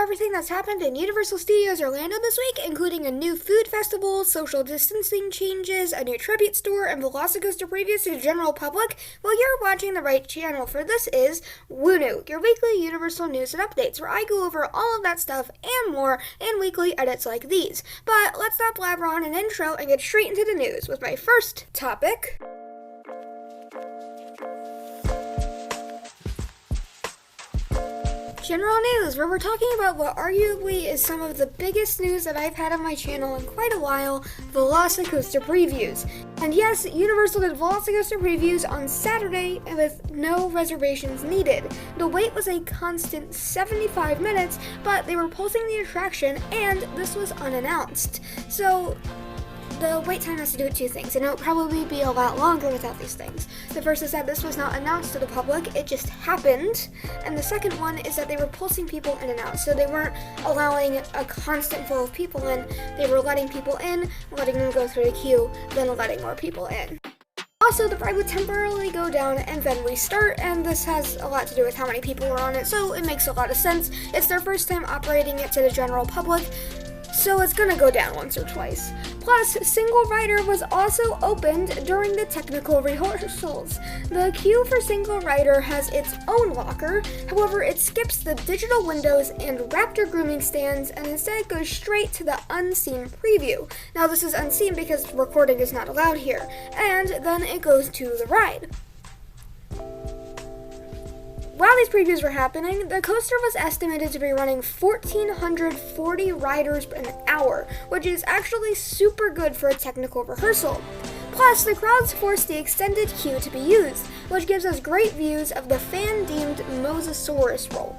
everything that's happened in Universal Studios Orlando this week, including a new food festival, social distancing changes, a new tribute store, and VelociCoaster previews to the general public, well, you're watching the right channel, for this is WooNoo, your weekly Universal news and updates, where I go over all of that stuff and more in weekly edits like these. But let's not blabber on an intro and get straight into the news with my first topic. General news, where we're talking about what arguably is some of the biggest news that I've had on my channel in quite a while, VelociCoaster previews. And yes, Universal did VelociCoaster previews on Saturday with no reservations needed. The wait was a constant 75 minutes, but they were pulsing the attraction and this was unannounced. So the wait time has to do with two things, and it'll probably be a lot longer without these things. The first is that this was not announced to the public, it just happened. And the second one is that they were pulsing people in and out, so they weren't allowing a constant flow of people in. They were letting people in, letting them go through the queue, then letting more people in. Also, the ride would temporarily go down and then restart, and this has a lot to do with how many people were on it, so it makes a lot of sense. It's their first time operating it to the general public, so it's gonna go down once or twice. Plus, Single Rider was also opened during the technical rehearsals. The queue for Single Rider has its own locker, however it skips the digital windows and Raptor grooming stands and instead goes straight to the unseen preview. Now this is unseen because recording is not allowed here, and then it goes to the ride. While these previews were happening, the coaster was estimated to be running 1,440 riders an hour, which is actually super good for a technical rehearsal. Plus, the crowds forced the extended queue to be used, which gives us great views of the fan-deemed Mosasaurus roll.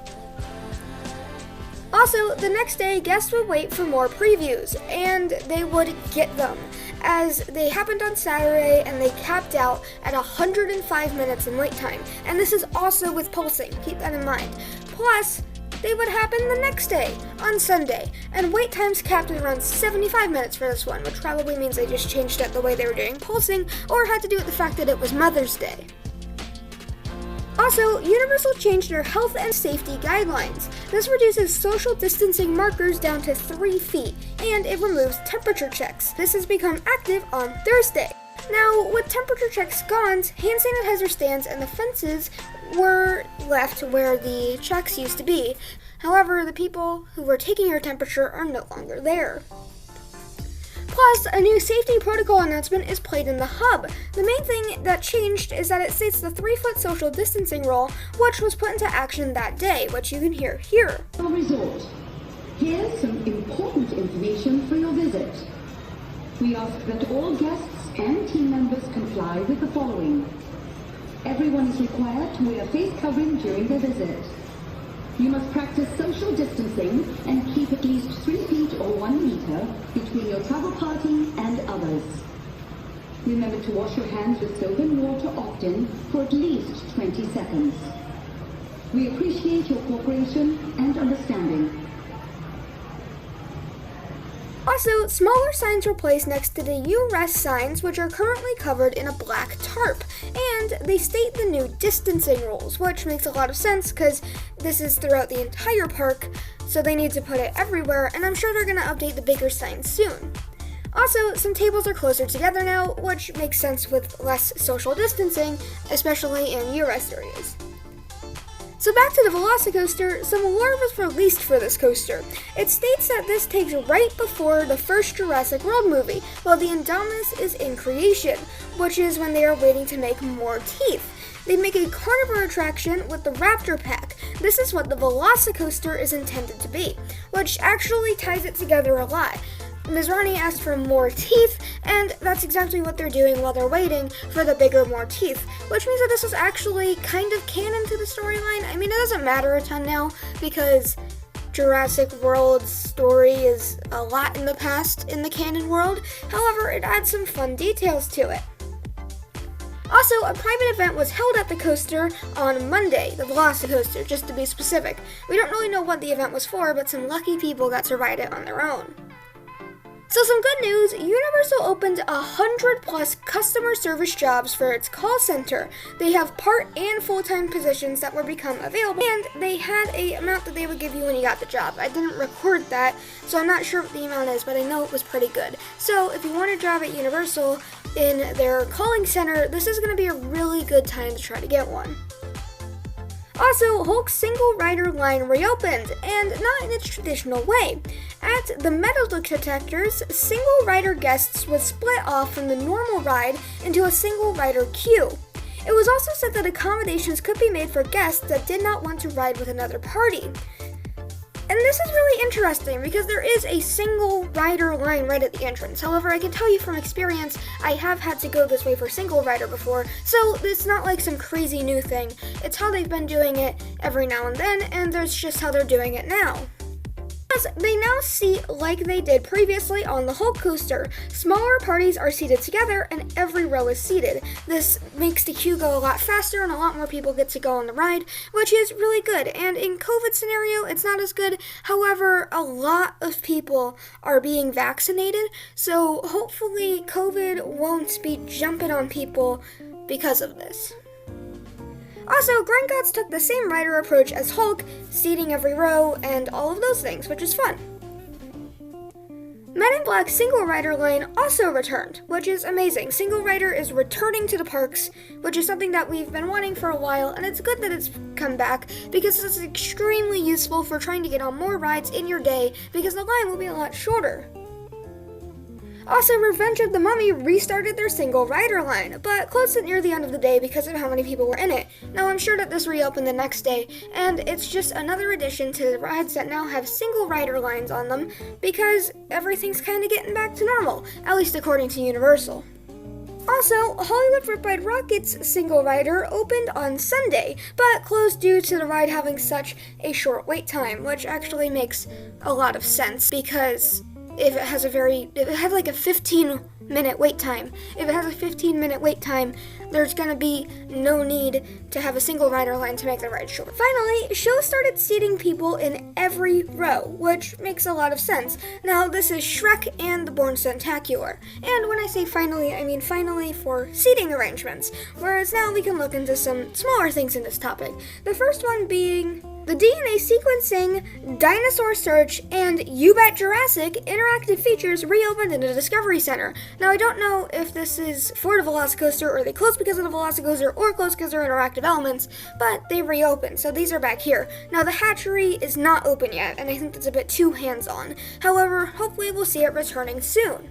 Also, the next day, guests would wait for more previews, and they would get them, as they happened on Saturday and they capped out at 105 minutes in wait time. And this is also with pulsing, keep that in mind. Plus, they would happen the next day, on Sunday, and wait times capped at around 75 minutes for this one, which probably means they just changed it the way they were doing pulsing, or had to do with the fact that it was Mother's Day. Also, Universal changed their health and safety guidelines. This reduces social distancing markers down to 3 feet, and it removes temperature checks. This has become active on Thursday. Now, with temperature checks gone, hand sanitizer stands and the fences were left where the checks used to be. However, the people who were taking your temperature are no longer there. Plus, a new safety protocol announcement is played in the hub. The main thing that changed is that it states the 3-foot social distancing rule, which was put into action that day, which you can hear here. Resort. Here's some important information for your visit. We ask that all guests and team members comply with the following. Everyone is required to wear face covering during their visit. You must practice social distancing and keep at least 3 feet or 1 meter between your travel party and others. Remember to wash your hands with soap and water often for at least 20 seconds. We appreciate your cooperation and understanding. Also, smaller signs were placed next to the U-Rest signs, which are currently covered in a black tarp, and they state the new distancing rules, which makes a lot of sense because this is throughout the entire park, so they need to put it everywhere, and I'm sure they're going to update the bigger signs soon. Also, some tables are closer together now, which makes sense with less social distancing, especially in U-Rest areas. So back to the VelociCoaster, some lore was released for this coaster. It states that this takes right before the first Jurassic World movie, while the Indominus is in creation, which is when they are waiting to make more teeth. They make a carnivore attraction with the Raptor Pack. This is what the VelociCoaster is intended to be, which actually ties it together a lot. Ms. Ronnie asked for more teeth, and that's exactly what they're doing while they're waiting for the bigger, more teeth, which means that this was actually kind of canon to the storyline. I mean, it doesn't matter a ton now, because Jurassic World's story is a lot in the past in the canon world. However, it adds some fun details to it. Also, a private event was held at the coaster on Monday, the VelociCoaster, just to be specific. We don't really know what the event was for, but some lucky people got to ride it on their own. So some good news, Universal opened 100 plus customer service jobs for its call center. They have part and full-time positions that will become available, and they had a amount that they would give you when you got the job. I didn't record that, so I'm not sure what the amount is, but I know it was pretty good. So if you want a job at Universal in their calling center, this is going to be a really good time to try to get one. Also, Hulk's single rider line reopened, and not in its traditional way. At the metal detectors, single rider guests would split off from the normal ride into a single rider queue. It was also said that accommodations could be made for guests that did not want to ride with another party. And this is really interesting because there is a single rider line right at the entrance. However, I can tell you from experience, I have had to go this way for single rider before, so it's not like some crazy new thing. It's how they've been doing it every now and then, and that's just how they're doing it now. They now seat like they did previously on the Hulk coaster. Smaller parties are seated together and every row is seated. This makes the queue go a lot faster and a lot more people get to go on the ride, which is really good. And in COVID scenario, it's not as good. However, a lot of people are being vaccinated, so hopefully COVID won't be jumping on people because of this. Also, Gringotts took the same rider approach as Hulk, seating every row and all of those things, which is fun. Men in Black single rider line also returned, which is amazing. Single rider is returning to the parks, which is something that we've been wanting for a while, and it's good that it's come back because it's extremely useful for trying to get on more rides in your day because the line will be a lot shorter. Also, Revenge of the Mummy restarted their single rider line, but closed it near the end of the day because of how many people were in it. Now, I'm sure that this reopened the next day, and it's just another addition to the rides that now have single rider lines on them because everything's kind of getting back to normal, at least according to Universal. Also, Hollywood Riptide Rocket's single rider opened on Sunday, but closed due to the ride having such a short wait time, which actually makes a lot of sense because if it has a 15-minute wait time. If it has a 15-minute wait time, there's gonna be no need to have a single rider line to make the ride short. Finally, show started seating people in every row, which makes a lot of sense. Now, this is Shrek and the Born Centacular. And when I say finally, I mean finally for seating arrangements, whereas now we can look into some smaller things in this topic. The first one being the DNA sequencing, dinosaur search, and You Bet Jurassic interactive features reopened in the Discovery Center. Now, I don't know if this is for the VelociCoaster or they closed because of the VelociCoaster or closed because they're interactive elements, but they reopened, so these are back here. Now, the hatchery is not open yet, and I think that's a bit too hands-on. However, hopefully we'll see it returning soon.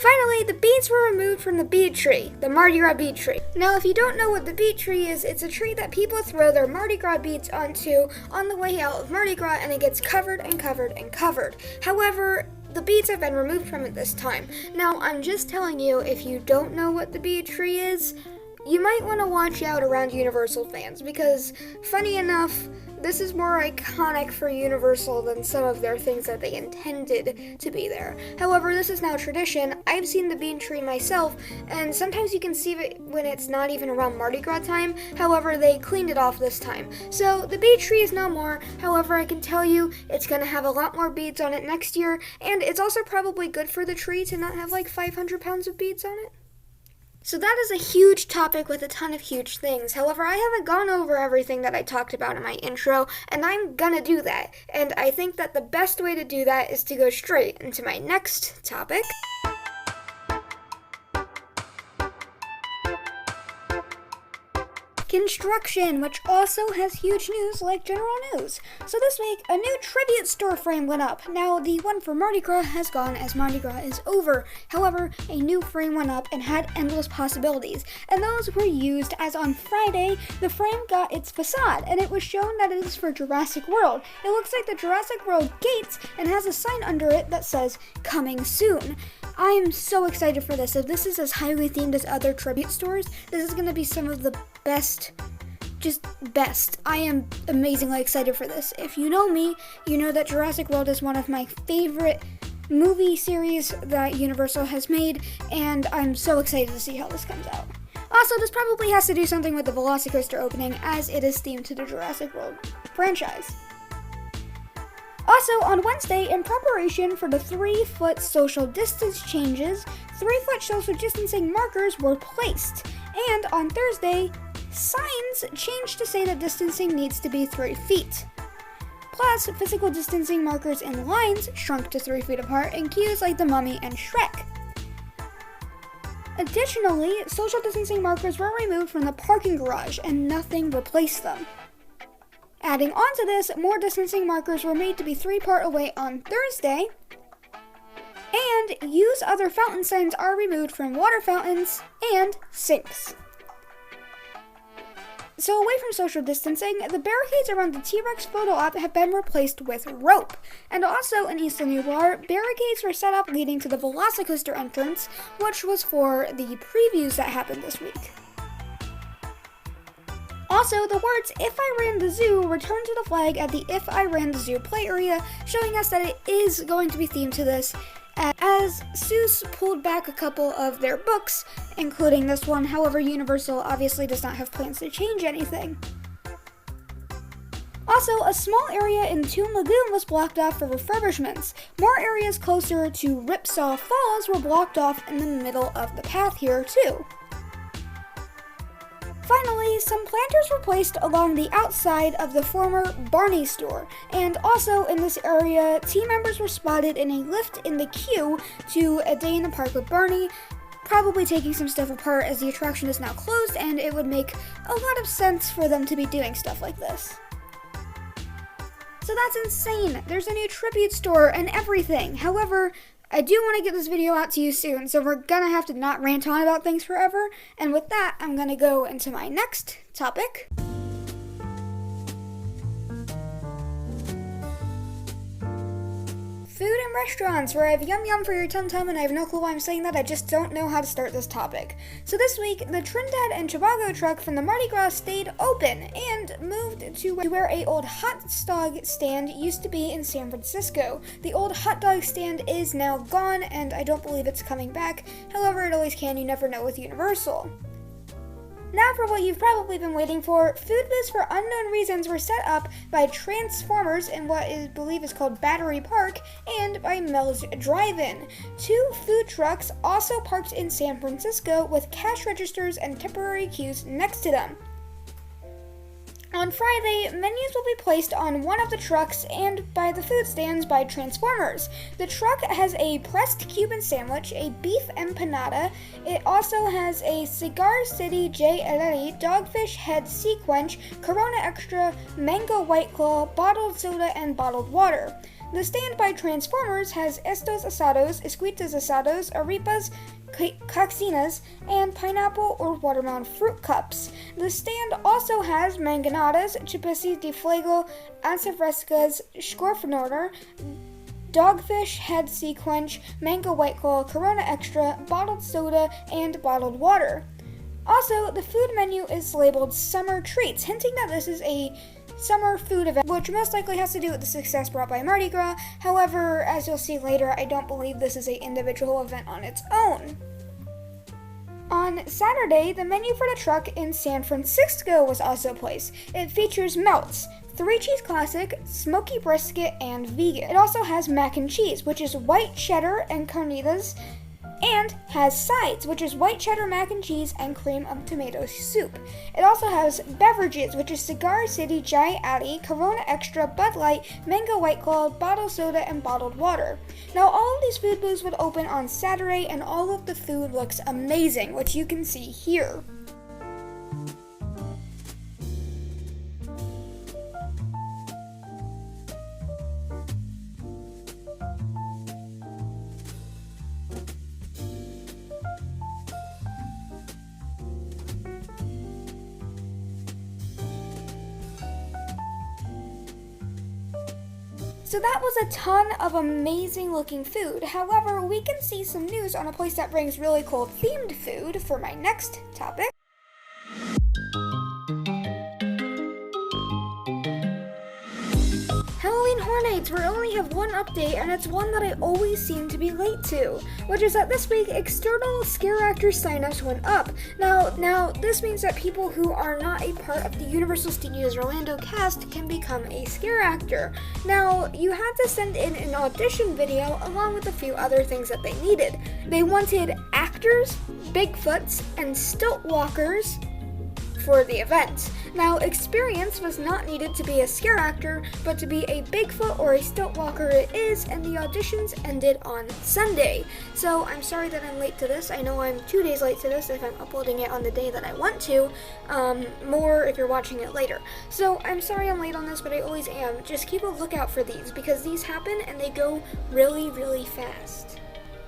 Finally, the beads were removed from the bead tree, the Mardi Gras bead tree. Now, if you don't know what the bead tree is, it's a tree that people throw their Mardi Gras beads onto on the way out of Mardi Gras, and it gets covered and covered and covered. However, the beads have been removed from it this time. Now, I'm just telling you, if you don't know what the bead tree is, you might want to watch out around Universal fans, because, funny enough, this is more iconic for Universal than some of their things that they intended to be there. However, this is now tradition. I've seen the bead tree myself, and sometimes you can see it when it's not even around Mardi Gras time. However, they cleaned it off this time. So the bead tree is no more. However, I can tell you it's going to have a lot more beads on it next year, and it's also probably good for the tree to not have like 500 pounds of beads on it. So that is a huge topic with a ton of huge things. However, I haven't gone over everything that I talked about in my intro, and I'm gonna do that. And I think that the best way to do that is to go straight into my next topic. Construction, which also has huge news like general news. So this week, a new tribute store frame went up. Now, the one for Mardi Gras has gone as Mardi Gras is over. However, a new frame went up and had endless possibilities. And those were used as on Friday, the frame got its facade, and it was shown that it is for Jurassic World. It looks like the Jurassic World gates and has a sign under it that says, "Coming soon." I am so excited for this. If this is as highly themed as other tribute stores, this is going to be some of the best. I am amazingly excited for this. If you know me, you know that Jurassic World is one of my favorite movie series that Universal has made, and I'm so excited to see how this comes out. Also, this probably has to do something with the VelociCoaster opening, as it is themed to the Jurassic World franchise. Also, on Wednesday, in preparation for the 3-foot social distance changes, 3-foot social distancing markers were placed. And on Thursday, signs changed to say that distancing needs to be 3 feet. Plus, physical distancing markers in lines shrunk to 3 feet apart in cues like the Mummy and Shrek. Additionally, social distancing markers were removed from the parking garage and nothing replaced them. Adding on to this, more distancing markers were made to be 3-part away on Thursday, and use other fountain signs are removed from water fountains and sinks. So away from social distancing, the barricades around the T-Rex photo op have been replaced with rope. And also in Isla Nublar, barricades were set up leading to the VelociCoaster entrance, which was for the previews that happened this week. Also, the words "If I Ran the Zoo" returned to the flag at the If I Ran the Zoo play area, showing us that it is going to be themed to this, as Seuss pulled back a couple of their books, including this one. However, Universal obviously does not have plans to change anything. Also, a small area in Toon Lagoon was blocked off for refurbishments. More areas closer to Ripsaw Falls were blocked off in the middle of the path here, too. Finally, some planters were placed along the outside of the former Barney store, and also in this area, team members were spotted in a lift in the queue to A Day in the Park with Barney, probably taking some stuff apart as the attraction is now closed, and it would make a lot of sense for them to be doing stuff like this. So that's insane! There's a new tribute store and everything. However, I do want to get this video out to you soon, so we're gonna have to not rant on about things forever, and with that, I'm gonna go into my next topic. Food and restaurants, where I have yum yum for your tum tum, and I have no clue why I'm saying that, I just don't know how to start this topic. So this week, the Trinidad and Tobago truck from the Mardi Gras stayed open, and moved to where a old hot dog stand used to be in San Francisco. The old hot dog stand is now gone, and I don't believe it's coming back. However, it always can, you never know with Universal. Now for what you've probably been waiting for, food booths for unknown reasons were set up by Transformers in what I believe is called Battery Park, and by Mel's Drive-In. 2 food trucks also parked in San Francisco with cash registers and temporary queues next to them. On Friday, menus will be placed on one of the trucks and by the food stands by Transformers. The truck has a pressed Cuban sandwich, a beef empanada. It also has a Cigar City J.L.A. Dogfish Head Sea Quench, Corona Extra, Mango White Claw, bottled soda, and bottled water. The stand by Transformers has estos asados, esquitas asados, arepas, caxinas, and pineapple or watermelon fruit cups. The stand also has manganadas, chipasis de fuego, ansafrescas, scorfenorder, Dogfish Head Sea Quench, Mango White Claw, Corona Extra, bottled soda, and bottled water. Also, the food menu is labeled Summer Treats, hinting that this is a summer food event, which most likely has to do with the success brought by Mardi Gras. However, as you'll see later, I don't believe this is an individual event on its own. On Saturday, the menu for the truck in San Francisco was also placed. It features melts, 3-cheese classic, smoky brisket, and vegan. It also has mac and cheese, which is white cheddar and carnitas, and has sides, which is white cheddar mac and cheese and cream of tomato soup. It also has beverages, which is Cigar City Jai Ali, Corona Extra, Bud Light, Mango White Claw, bottled soda, and bottled water. Now, all of these food booths would open on Saturday, and all of the food looks amazing, which you can see here. So that was a ton of amazing looking food. However, we can see some news on a place that brings really cool themed food for my next topic. Halloween Hornades, we only have one update, and it's one that I always seem to be late to, which is that this week, external scare actor signups went up. Now, this means that people who are not a part of the Universal Studios Orlando cast can become a scare actor. Now, you had to send in an audition video along with a few other things that they needed. They wanted actors, Bigfoots, and stilt walkers for the event. Now, experience was not needed to be a scare actor, but to be a Bigfoot or a stilt walker it is, and the auditions ended on Sunday. So I'm sorry that I'm late to this. I know I'm 2 days late to this if I'm uploading it on the day that I want to, more if you're watching it later. So I'm sorry I'm late on this, but I always am. Just keep a lookout for these, because these happen and they go really, really fast.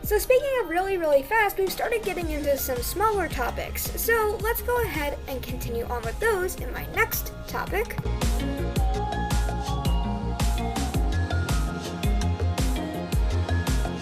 So speaking of really, really fast, we've started getting into some smaller topics. So let's go ahead and continue on with those in my next topic.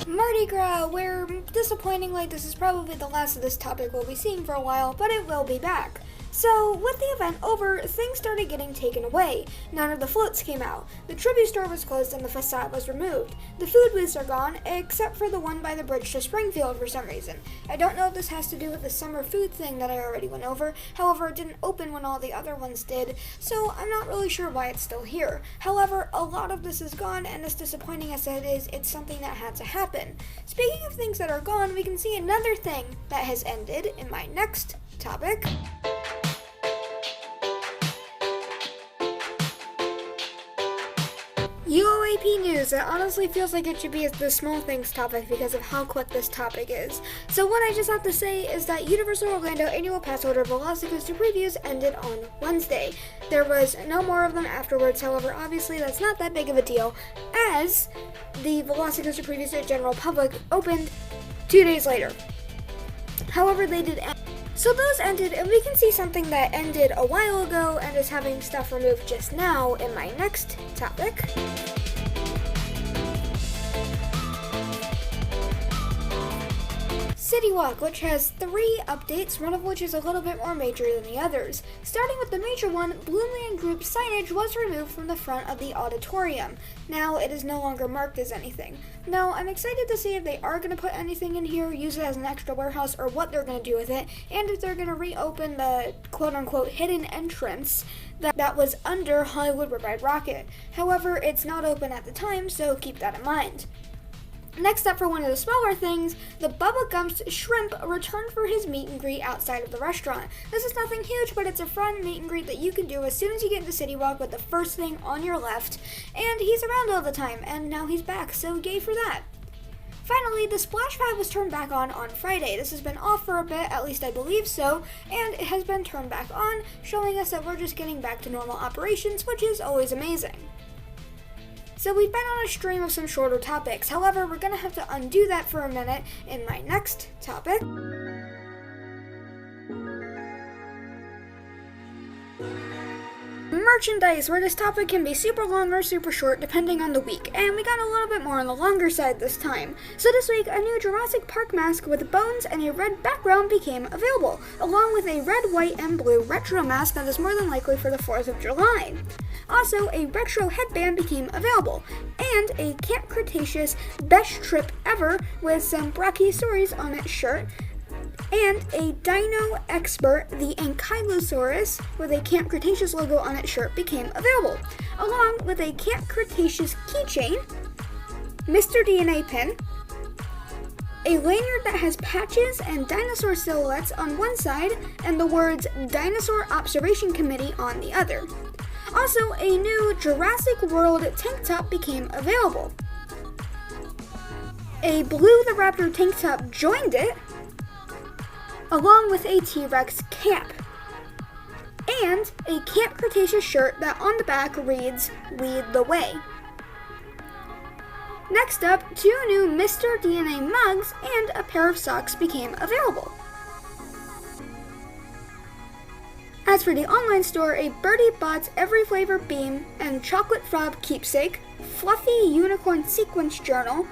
Mardi Gras, where disappointingly this is probably the last of this topic we'll be seeing for a while, but it will be back. So, with the event over, things started getting taken away. None of the floats came out. The tribute store was closed and the facade was removed. The food booths are gone, except for the one by the bridge to Springfield for some reason. I don't know if this has to do with the summer food thing that I already went over. However, it didn't open when all the other ones did, so I'm not really sure why it's still here. However, a lot of this is gone, and as disappointing as it is, it's something that had to happen. Speaking of things that are gone, we can see another thing that has ended in my next topic. UOAP news. It honestly feels like it should be the small things topic because of how quick this topic is. So what I just have to say is that Universal Orlando annual pass holder VelociCoaster previews ended on Wednesday. There was no more of them afterwards, however, obviously that's not that big of a deal, as the VelociCoaster previews to the general public opened 2 days later. However, they did end. So those ended, and we can see something that ended a while ago and is having stuff removed just now in my next topic. City Walk, which has 3 updates, one of which is a little bit more major than the others. Starting with the major one, Bloomland Group signage was removed from the front of the auditorium. Now it is no longer marked as anything. Now I'm excited to see if they are going to put anything in here, use it as an extra warehouse, or what they're going to do with it, and if they're going to reopen the quote-unquote hidden entrance that was under Hollywood Riptide Rocket. However, it's not open at the time, so keep that in mind. Next up, for one of the smaller things, the Bubba Gump's Shrimp returned for his meet and greet outside of the restaurant. This is nothing huge, but it's a fun meet and greet that you can do as soon as you get into City Walk with the first thing on your left, and he's around all the time, and now he's back, so yay for that. Finally, the splash pad was turned back on Friday. This has been off for a bit, at least I believe so, and it has been turned back on, showing us that we're just getting back to normal operations, which is always amazing. So we've been on a stream of some shorter topics. However, we're going to have to undo that for a minute in my next topic. Merchandise, where this topic can be super long or super short depending on the week, and we got a little bit more on the longer side this time. So this week, a new Jurassic Park mask with bones and a red background became available, along with a red, white, and blue retro mask that is more than likely for the 4th of July. Also, a retro headband became available, and a Camp Cretaceous Best Trip Ever with some Brachiosaurus on its shirt, and a Dino Expert, the Ankylosaurus, with a Camp Cretaceous logo on its shirt became available, along with a Camp Cretaceous keychain, Mr. DNA pin, a lanyard that has patches and dinosaur silhouettes on one side, and the words Dinosaur Observation Committee on the other. Also, a new Jurassic World tank top became available. A Blue the Raptor tank top joined it, along with a T-Rex cap, and a Camp Cretaceous shirt that on the back reads, "Lead the Way." Next up, 2 new Mr. DNA mugs and a pair of socks became available. As for the online store, a Birdie Bots Every Flavor Beam and Chocolate Frog Keepsake, Fluffy Unicorn Sequence Journal,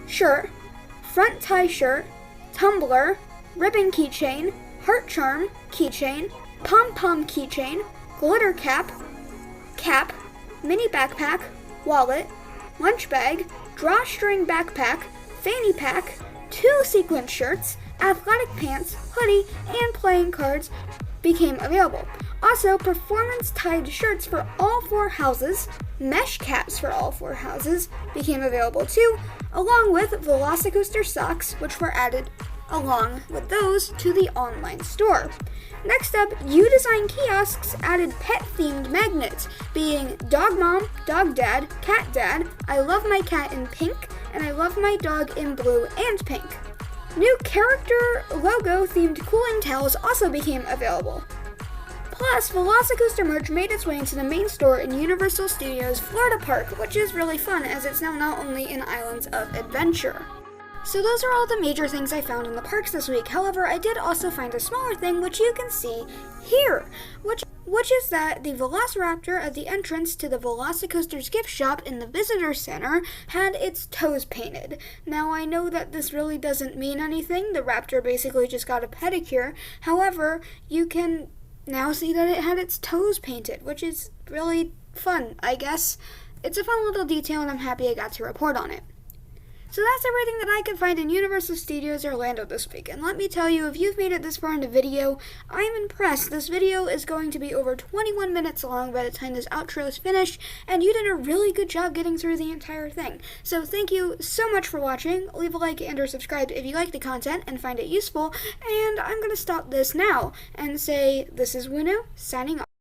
shirt, front tie shirt, tumbler, ribbon keychain, heart charm keychain, pom-pom keychain, glitter cap, mini backpack, wallet, lunch bag, drawstring backpack, fanny pack, 2 sequin shirts, athletic pants, hoodie, and playing cards became available. Also, performance-tied shirts for all 4 houses, mesh caps for all 4 houses became available too, along with VelociCoaster socks, which were added along with those to the online store. Next up, U-Design kiosks added pet-themed magnets, being Dog Mom, Dog Dad, Cat Dad, I love my cat in pink, and I love my dog in blue and pink. New character logo-themed cooling towels also became available. Plus, VelociCoaster merch made its way into the main store in Universal Studios Florida Park, which is really fun as it's now not only in Islands of Adventure. So those are all the major things I found in the parks this week. However, I did also find a smaller thing, which you can see here, which is that the Velociraptor at the entrance to the VelociCoaster's gift shop in the visitor center had its toes painted. Now, I know that this really doesn't mean anything. The raptor basically just got a pedicure. However, you can now see that it had its toes painted, which is really fun, I guess. It's a fun little detail, and I'm happy I got to report on it. So that's everything that I could find in Universal Studios Orlando this week, and let me tell you, if you've made it this far in the video, I'm impressed. This video is going to be over 21 minutes long by the time this outro is finished, and you did a really good job getting through the entire thing. So thank you so much for watching. Leave a like and or subscribe if you like the content and find it useful, and I'm going to stop this now and say, this is Wuno, signing off.